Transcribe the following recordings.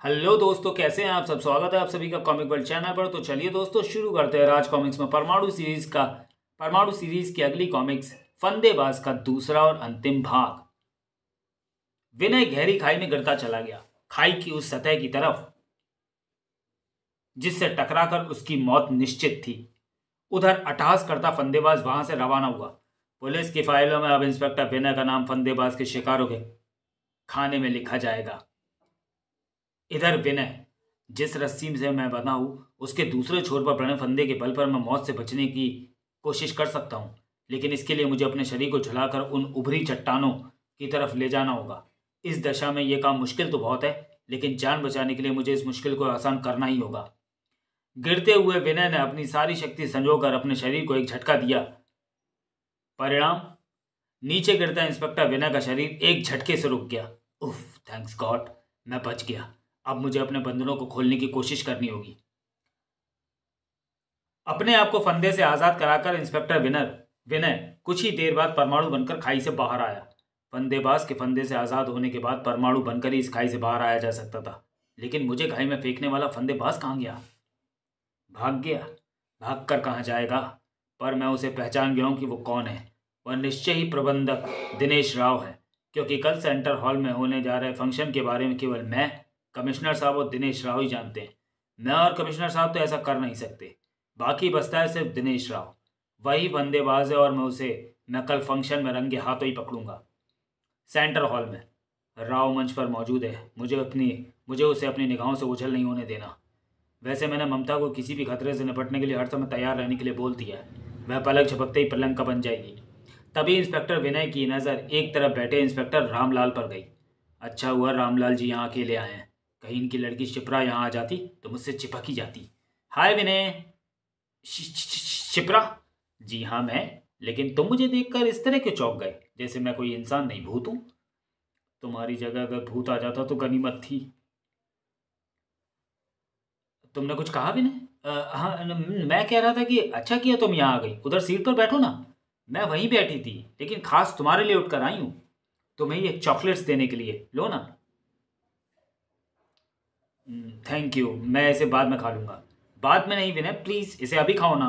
Hello दोस्तों, कैसे हैं आप सब। स्वागत है आप सभी का कॉमिक वर्ल्ड चैनल पर। तो चलिए दोस्तों शुरू करते हैं राज कॉमिक्स में परमाणु सीरीज की अगली कॉमिक्स फंदेबाज का दूसरा और अंतिम भाग। विनय गहरी खाई में गिरता चला गया, खाई की उस सतह की तरफ जिससे टकराकर उसकी मौत निश्चित थी। उधर अट्टहास करता फंदेबाज वहां से रवाना हुआ। पुलिस की फाइलों में अब इंस्पेक्टर विनय का नाम फंदेबाज के शिकारों के खाने में लिखा जाएगा। इधर विनय, जिस रस्सी से मैं बंधा हूं उसके दूसरे छोर पर बने फंदे के बल पर मैं मौत से बचने की कोशिश कर सकता हूं, लेकिन इसके लिए मुझे अपने शरीर को झुलाकर उन उभरी चट्टानों की तरफ ले जाना होगा। इस दशा में यह काम मुश्किल तो बहुत है, लेकिन जान बचाने के लिए मुझे इस मुश्किल को आसान करना ही होगा। गिरते हुए विनय ने अपनी सारी शक्ति संजोकर अपने शरीर को एक झटका दिया। परिणाम, नीचे गिरता इंस्पेक्टर विनय का शरीर एक झटके से रुक गया। उफ, थैंक्स गॉड, मैं बच गया। अब मुझे अपने बंधनों को खोलने की कोशिश करनी होगी। अपने आप को फंदे से आजाद कराकर इंस्पेक्टर विनय कुछ ही देर बाद परमाणु बनकर खाई से बाहर आया। फंदेबाज के फंदे से आजाद होने के बाद परमाणु बनकर ही इस खाई से बाहर आया जा सकता था, लेकिन मुझे खाई में फेंकने वाला फंदेबाज कहाँ गया? भाग गया? भाग कर कहाँ जाएगा? पर मैं उसे पहचान गया हूं कि वो कौन है। वह निश्चय ही प्रबंधक दिनेश राव है, क्योंकि कल सेंटर हॉल में होने जा रहे फंक्शन के बारे में केवल मैं, कमिश्नर साहब और दिनेश राव ही जानते हैं। मैं और कमिश्नर साहब तो ऐसा कर नहीं सकते। बाकी बचता है सिर्फ दिनेश राव। वही बंदेबाज है और मैं कल फंक्शन में रंगे हाथों ही पकड़ूंगा। सेंटर हॉल में राव मंच पर मौजूद है। मुझे उसे अपनी निगाहों से ओझल नहीं होने देना। वैसे मैंने ममता को किसी भी खतरे से निपटने के लिए हर समय तैयार रहने के लिए बोल दिया है। वह पलक झपकते ही प्रलंका बन जाएगी। तभी इंस्पेक्टर विनय की नज़र एक तरफ बैठे इंस्पेक्टर रामलाल पर गई। अच्छा हुआ रामलाल जी यहाँ अकेले आए हैं। कहीं इनकी लड़की शिप्रा यहाँ आ जाती तो मुझसे चिपक ही जाती। हाय विनय। शिप्रा? जी हाँ मैं। लेकिन तुम मुझे देखकर इस तरह क्यों चौंक गए, जैसे मैं कोई इंसान नहीं भूत हूं? तुम्हारी जगह अगर भूत आ जाता तो गनीमत थी। तुमने कुछ कहा विनय? हाँ, मैं कह रहा था कि अच्छा किया तुम यहाँ आ गई। उधर सीट पर बैठो ना। मैं वहीं बैठी थी, लेकिन खास तुम्हारे लिए उठकर आई हूँ, तुम्हें ये चॉकलेट्स देने के लिए। लो ना। थैंक यू, मैं इसे बाद में खा लूंगा। बाद में नहीं विनय, प्लीज इसे अभी खाओ ना।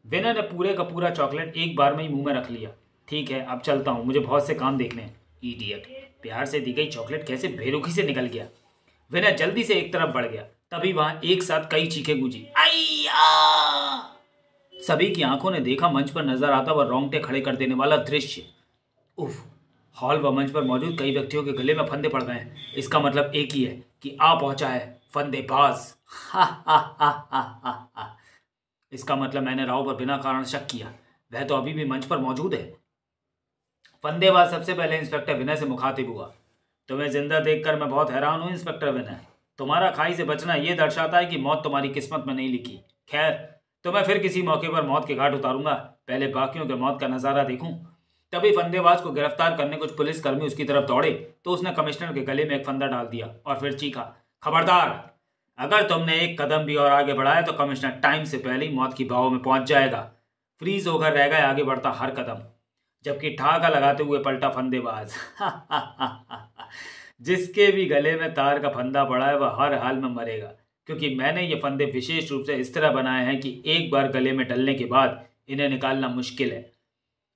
विनय ने पूरे का पूरा चॉकलेट एक बार में ही मुंह में रख लिया। ठीक है, अब चलता हूँ, मुझे बहुत से काम देखने हैं। इडियट, प्यार से दी गई चॉकलेट कैसे बेरुखी से निकल गया। विनय जल्दी से एक तरफ बढ़ गया। तभी वहां एक साथ कई चीखें गूंजी। आइया! सभी की आंखों ने देखा मंच पर नजर आता वह रोंगटे खड़े कर देने वाला दृश्य। उफ! हॉल व मंच पर मौजूद कई व्यक्तियों के गले में फंदे पड़ गए हैं। इसका मतलब एक ही है कि आ पहुंचा है फंदेबाज। हा हा हा हा हा हा। इसका मतलब मैंने राव पर बिना कारण शक किया। वह तो अभी भी मंच पर मौजूद है। फंदेबाज सबसे पहले इंस्पेक्टर विनय से मुखातिब हुआ। तुम्हें जिंदा देखकर मैं बहुत हैरान हूं इंस्पेक्टर विनय। तुम्हारा खाई से बचना यह दर्शाता है कि मौत तुम्हारी किस्मत में नहीं लिखी। खैर, तो मैं फिर किसी मौके पर मौत के घाट उतारूंगा। पहले बाकियों के मौत का नजारा देखूं। तभी फंदेबाज को गिरफ्तार करने कुछ पुलिसकर्मी उसकी तरफ दौड़े तो उसने कमिश्नर के गले में एक फंदा डाल दिया और फिर चीखा, खबरदार! अगर तुमने एक कदम भी और आगे बढ़ाया तो कमिश्नर टाइम से पहले ही मौत की बाहों में पहुंच जाएगा। फ्रीज होकर रह गए आगे बढ़ता हर कदम। जबकि ठहाका लगाते हुए पलटा फंदेबाज। जिसके भी गले में तार का फंदा पड़ा है वह हर हाल में मरेगा, क्योंकि मैंने ये फंदे विशेष रूप से इस तरह बनाए हैं कि एक बार गले में डलने के बाद इन्हें निकालना मुश्किल है।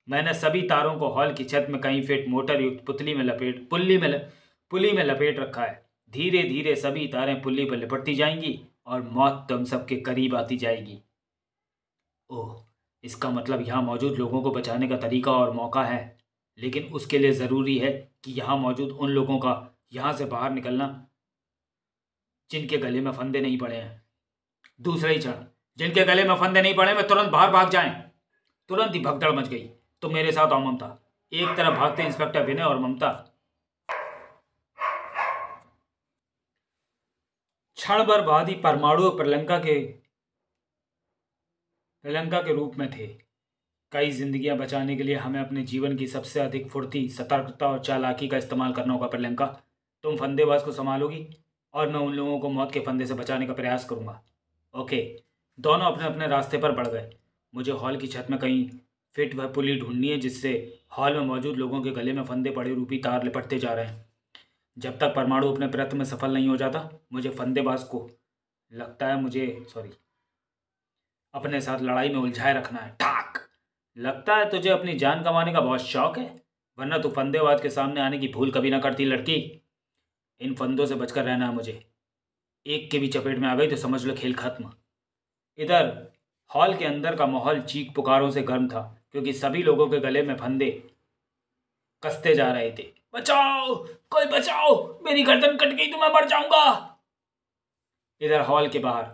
मैंने सभी तारों को हॉल की छत में कई फीट मोटर युक्त पुल्ली में लपेट रखा है। धीरे धीरे सभी तारें पुल्ली पर लिपटती जाएंगी और मौत तुम सबके करीब आती जाएगी। ओह, इसका मतलब यहाँ मौजूद लोगों को बचाने का तरीका और मौका है, लेकिन उसके लिए ज़रूरी है कि यहाँ मौजूद उन लोगों का यहाँ से बाहर निकलना जिनके गले में फंदे नहीं पड़े हैं। दूसरा ही क्षण जिनके गले में फंदे नहीं पड़े वे तुरंत बाहर भाग जाएं। तुरंत ही भगदड़ मच गई। तो मेरे साथ आओ ममता। एक तरफ भागते इंस्पेक्टर विनय और ममता क्षण भर बाद ही परमाणु प्रलंका के रूप में थे। कई जिंदगियां बचाने के लिए हमें अपने जीवन की सबसे अधिक फुर्ती, सतर्कता और चालाकी का इस्तेमाल करना होगा। प्रलंका, तुम फंदेबाज को संभालोगी और मैं उन लोगों को मौत के फंदे से बचाने का प्रयास करूंगा। ओके। दोनों अपने अपने रास्ते पर बढ़ गए। मुझे हॉल की छत में कहीं फिट वह पुली ढूंढनी है जिससे हॉल में मौजूद लोगों के गले में फंदे पड़े रूपी तार लिपटते जा रहे हैं। जब तक परमाणु अपने प्रयत्न में सफल नहीं हो जाता, मुझे फंदेबाज को लगता है मुझे सॉरी अपने साथ लड़ाई में उलझाए रखना है। ठाक। लगता है तुझे अपनी जान गंवाने का बहुत शौक है, वरना तू फंदेबाज के सामने आने की भूल कभी ना करती लड़की। इन फंदों से बचकर रहना है मुझे। एक के भी चपेट में आ गई तो समझ लो खेल खत्म। इधर हॉल के अंदर का माहौल चीख पुकारों से गर्म था, क्योंकि सभी लोगों के गले में फंदे कसते जा रहे थे। बचाओ, कोई बचाओ, मेरी गर्दन कट गई तो मैं मर जाऊंगा। इधर हॉल के बाहर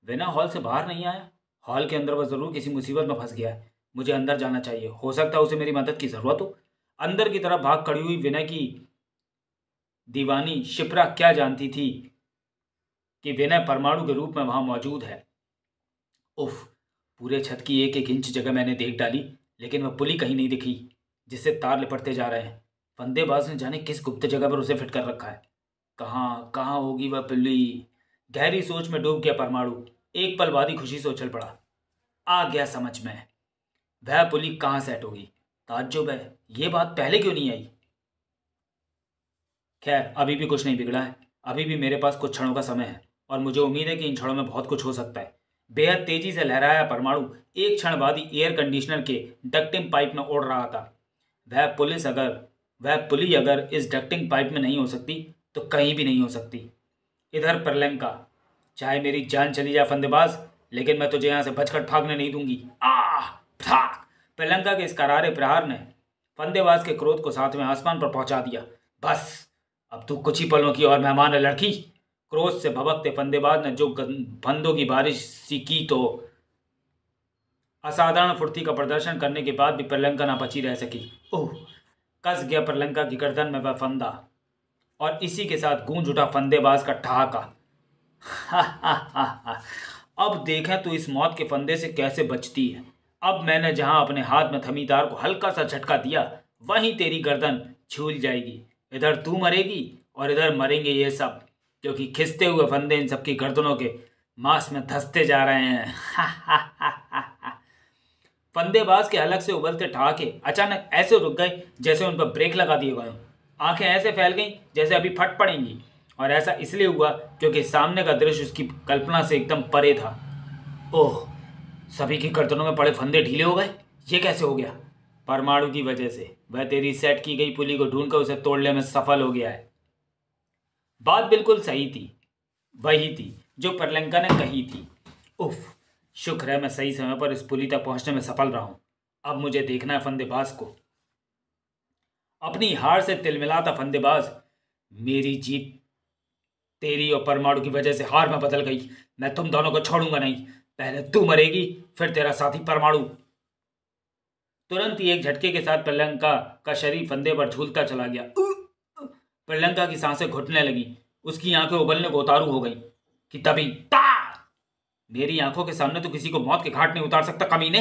वेना हॉल से बाहर नहीं आया। हॉल के अंदर वह जरूर किसी मुसीबत में फंस गया है। मुझे अंदर जाना चाहिए, हो सकता है उसे मेरी मदद की जरूरत हो। अंदर की तरफ भाग खड़ी हुई विनय की दीवानी शिप्रा क्या जानती थी कि विनय परमाणु के रूप में वहां मौजूद है। उफ, पूरे छत की एक एक इंच जगह मैंने देख डाली, लेकिन वह पुली कहीं नहीं दिखी जिससे तार लिपटते जा रहे हैं। फंदेबाज ने जाने किस गुप्त जगह पर उसे फिट कर रखा है। कहाँ कहाँ होगी वह पुली। गहरी सोच में डूब गया परमाणु। एक पल बाद ही खुशी से उछल पड़ा। आ गया समझ में, वह पुली कहाँ सेट होगी। ताज्जुब है, ये बात पहले क्यों नहीं आई। खैर, अभी भी कुछ नहीं बिगड़ा है। अभी भी मेरे पास कुछ क्षणों का समय है, और मुझे उम्मीद है कि इन क्षणों में बहुत कुछ हो सकता है। बेहद तेजी से लहराया परमाणु एक क्षण बाद ही एयर कंडीशनर के डक्टिंग पाइप में उड़ रहा था। वह पुली अगर इस डक्टिंग पाइप में नहीं हो सकती तो कहीं भी नहीं हो सकती। इधर प्रलंका, चाहे मेरी जान चली जाए फंदेबाज, लेकिन मैं तुझे यहां से बचकर भागने नहीं दूंगी। प्रलंका के इस करारे प्रहार ने फंदेबाज के क्रोध को सातवें आसमान पर पहुंचा दिया। बस, अब तू कुछ ही पलों की और मेहमान है लड़की। क्रोध से भभकते फंदेबाज ने जो फंदों की बारिश सी की तो असाधारण फुर्ती का प्रदर्शन करने के बाद भी प्रलंका ना बची रह सकी। ओह, कस गया प्रलंका की गर्दन में वह फंदा, और इसी के साथ गूंज उठा फंदेबाज का ठहाका। अब देखें तो इस मौत के फंदे से कैसे बचती है। अब मैंने जहां अपने हाथ में थमी तार को हल्का सा झटका दिया, वहीं तेरी गर्दन झूल जाएगी। इधर तू मरेगी और इधर मरेंगे ये सब, क्योंकि खिसते हुए फंदे इन सबकी गर्दनों के मांस में धंसते जा रहे हैं। फंदेबाज के अलग से उबलते ठहाके अचानक ऐसे रुक गए जैसे उन पर ब्रेक लगा दिए गए। आंखें ऐसे फैल गईं जैसे अभी फट पड़ेंगी, और ऐसा इसलिए हुआ क्योंकि सामने का दृश्य उसकी कल्पना से एकदम परे था। ओह, सभी की गर्दनों में पड़े फंदे ढीले हो गए। ये कैसे हो गया? परमाणु की वजह से। वह तेरी सेट की गई पुली को ढूंढकर उसे तोड़ने में सफल हो गया है। बात बिल्कुल सही थी, वही थी जो प्रलंका ने कही थी। उफ, शुक्र है मैं सही समय पर इस पुली तक पहुंचने में सफल रहा हूं। अब मुझे देखना है फंदेबाज को। अपनी हार से तिलमिलाता फंदेबाज, मेरी जीत तेरी और परमाणु की वजह से हार में बदल गई। मैं तुम दोनों को छोड़ूंगा नहीं। पहले तू मरेगी, फिर तेरा साथी परमाणु। तुरंत ही एक झटके के साथ प्रलंका का शरीर फंदे पर झूलता चला गया। प्रलंका की सांसें घुटने लगी, उसकी आंखें उबलने को उतारू हो गई कि तभी मेरी आंखों के सामने तो किसी को मौत के घाट नहीं उतार सकता कमीने।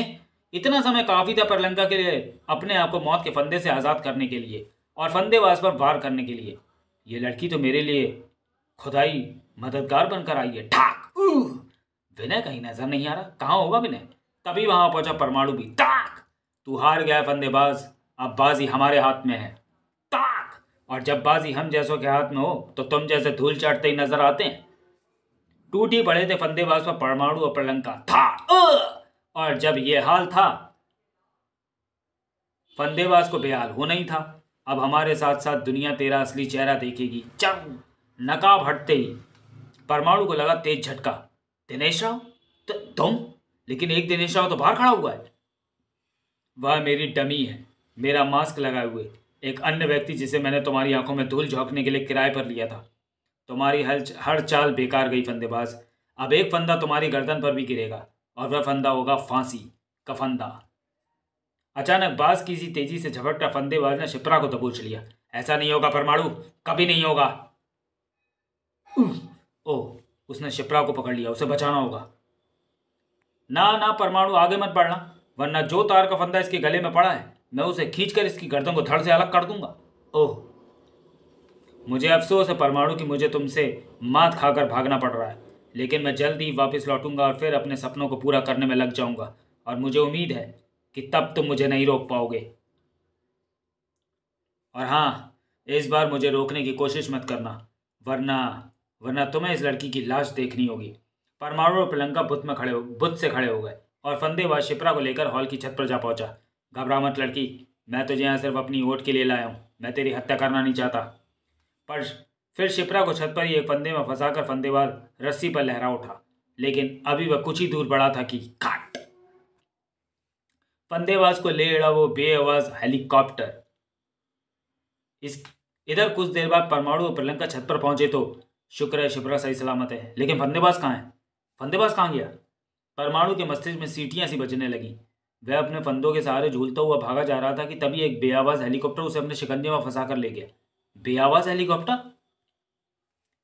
इतना समय काफी था प्रलंका के लिए अपने आप को मौत के फंदे से आजाद करने के लिए और फंदेबाज पर वार करने के लिए। ये लड़की तो मेरे लिए खुदाई मददगार बनकर आई है। ठाक। विनय कहीं नजर नहीं आ रहा, कहाँ होगा विनय? तभी वहां पहुंचा परमाणु भी। टाक। तू हार गया फंदेबाज, अब बाजी हमारे हाथ में है। टाक। और जब बाजी हम जैसों के हाथ में हो तो तुम जैसे धूल चाटते ही नजर आते हैं। टूटी पड़े थे फंदेबाज पर परमाणु और प्रलंका था। और जब ये हाल था, फंदेबाज को बेहाल होना ही था। अब हमारे साथ साथ दुनिया तेरा असली चेहरा देखेगी। चल। नकाब हटते ही परमाणु को लगा तेज झटका। दिनेश राव, तुम? लेकिन एक दिनेश राव तो बाहर खड़ा हुआ है। वह मेरी डमी है, मेरा मास्क लगाए हुए एक अन्य व्यक्ति जिसे मैंने तुम्हारी आंखों में धूल झोंकने के लिए किराए पर लिया था। तुम्हारी हर चाल बेकार गई फंदेबाज। अब एक फंदा तुम्हारी गर्दन पर भी गिरेगा, और वह फंदा होगा फांसी का फंदा। अचानक बाज की सी तेजी से झपटता फंदेबाज ने शिप्रा को दबोच लिया। ऐसा नहीं होगा परमाणु, कभी नहीं होगा। ओह, उसने शिप्रा को पकड़ लिया, उसे बचाना होगा। ना ना परमाणु, आगे मत बढ़ना, वरना जो तार का फंदा इसके गले में पड़ा है मैं उसे खींचकर इसकी गर्दन को धड़ से अलग कर दूंगा। ओह, मुझे अफसोस है परमाणु कि मुझे तुमसे मात खाकर भागना पड़ रहा है, लेकिन मैं जल्द ही वापस लौटूंगा और फिर अपने सपनों को पूरा करने में लग जाऊंगा, और मुझे उम्मीद है कि तब तुम मुझे नहीं रोक पाओगे। और हाँ, इस बार मुझे रोकने की कोशिश मत करना, वरना वरना तुम्हें इस लड़की की लाश देखनी होगी। परमाणु और प्रियंका बुत से खड़े हो गए और फंदेबाज शिप्रा को लेकर हॉल की छत पर जा पहुंचा। घबरा मत लड़की, मैं तुझे यहाँ सिर्फ अपनी वोट के लिए लाया हूँ, मैं तेरी हत्या करना नहीं चाहता। पर फिर शिप्रा को छत पर ही एक फंदे में फंसाकर फंदेबाज रस्सी पर लहरा उठा, लेकिन अभी वह कुछ ही दूर बढ़ा था कि काट, फंदेबाज को ले उड़ा वो बेआवाज हेलीकॉप्टर। इस इधर कुछ देर बाद परमाणु और प्रियंका छत पर पहुंचे तो शुक्र है शिप्रा सही सलामत है, लेकिन फंदेबाज कहाँ है? फंदेबाज कहाँ गया? परमाणु के मस्तिष्क में सीटियां सी बजने लगी। वह अपने फंदों के सहारे झूलता हुआ भागा जा रहा था कि तभी एक बेआवाज हेलीकॉप्टर उसे अपने शिकंजे में फंसा कर ले गया। बेआवाज हेलीकॉप्टर?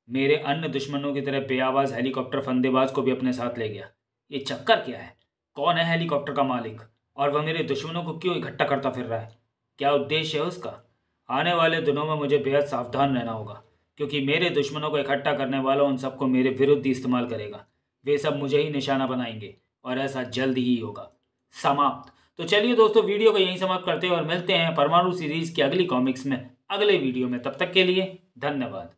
मेरे अन्य दुश्मनों की तरह बेआवाज हेलीकॉप्टर फंदेबाज को भी अपने साथ ले गया। ये चक्कर क्या है? कौन है हेलीकॉप्टर का मालिक? और वह मेरे दुश्मनों को क्यों इकट्ठा करता फिर रहा है? क्या उद्देश्य है उसका? आने वाले दिनों में मुझे बेहद सावधान रहना होगा, क्योंकि मेरे दुश्मनों को इकट्ठा करने वाला उन सबको मेरे विरुद्ध ही इस्तेमाल करेगा। वे सब मुझे ही निशाना बनाएंगे और ऐसा जल्द ही होगा। समाप्त। तो चलिए दोस्तों, वीडियो को यहीं समाप्त करते हैं और मिलते हैं परमाणु सीरीज की अगली कॉमिक्स में अगले वीडियो में। तब तक के लिए धन्यवाद।